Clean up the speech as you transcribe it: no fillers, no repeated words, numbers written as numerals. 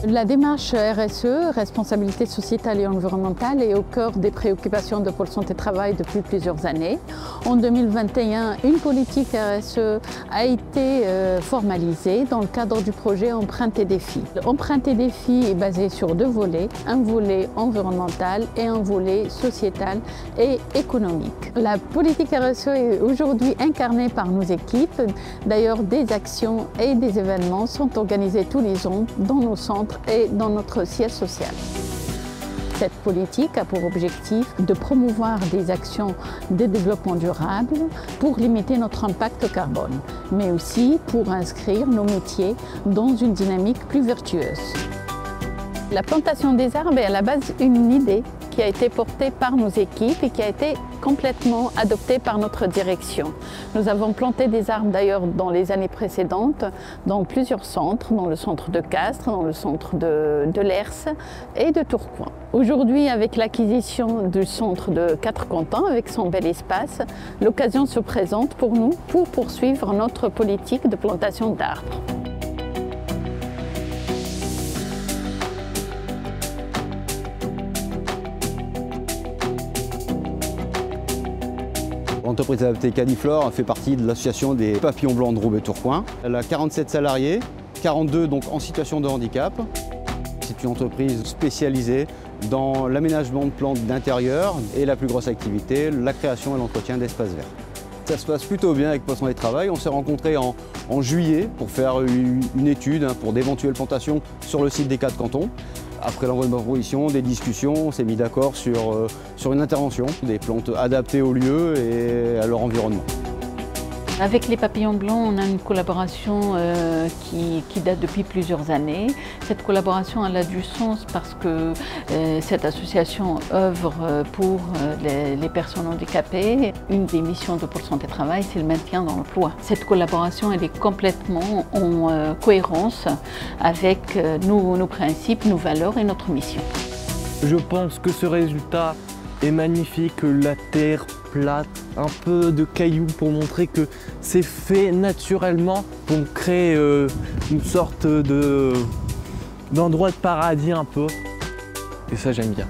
La démarche RSE, responsabilité sociétale et environnementale, est au cœur des préoccupations de Pôle Santé Travail depuis plusieurs années. En 2021, une politique RSE a été formalisée dans le cadre du projet Empreinte et Défis. Empreinte et Défis est basé sur deux volets, un volet environnemental et un volet sociétal et économique. La politique RSE est aujourd'hui incarnée par nos équipes. D'ailleurs, des actions et des événements sont organisés tous les ans dans nos centres et dans notre siège social. Cette politique a pour objectif de promouvoir des actions de développement durable pour limiter notre impact carbone, mais aussi pour inscrire nos métiers dans une dynamique plus vertueuse. La plantation des arbres est à la base une idée qui a été portée par nos équipes et qui a été complètement adoptée par notre direction. Nous avons planté des arbres d'ailleurs dans les années précédentes dans plusieurs centres, dans le centre de Castres, dans le centre de Lers et de Tourcoing. Aujourd'hui, avec l'acquisition du centre de Quatre-Cantons, avec son bel espace, l'occasion se présente pour nous pour poursuivre notre politique de plantation d'arbres. L'entreprise adaptée Cadiflore fait partie de l'association des papillons blancs de Roubaix-Tourcoing. Elle a 47 salariés, 42 donc en situation de handicap. C'est une entreprise spécialisée dans l'aménagement de plantes d'intérieur et la plus grosse activité, la création et l'entretien d'espaces verts. Ça se passe plutôt bien avec Pôle Santé Travail. On s'est rencontrés en juillet pour faire une étude pour d'éventuelles plantations sur le site des Quatre-Cantons. Après l'envoi de ma proposition, des discussions, on s'est mis d'accord sur une intervention, des plantes adaptées au lieu et à leur environnement. Avec les papillons blancs, on a une collaboration qui date depuis plusieurs années. Cette collaboration elle a du sens parce que cette association œuvre pour les personnes handicapées. Une des missions de Pôle Santé Travail, c'est le maintien dans l'emploi. Cette collaboration elle est complètement en cohérence avec nos principes, nos valeurs et notre mission. Je pense que ce résultat est magnifique, la terre plate, un peu de cailloux pour montrer que c'est fait naturellement pour créer une sorte d'endroit de paradis un peu. Et ça j'aime bien.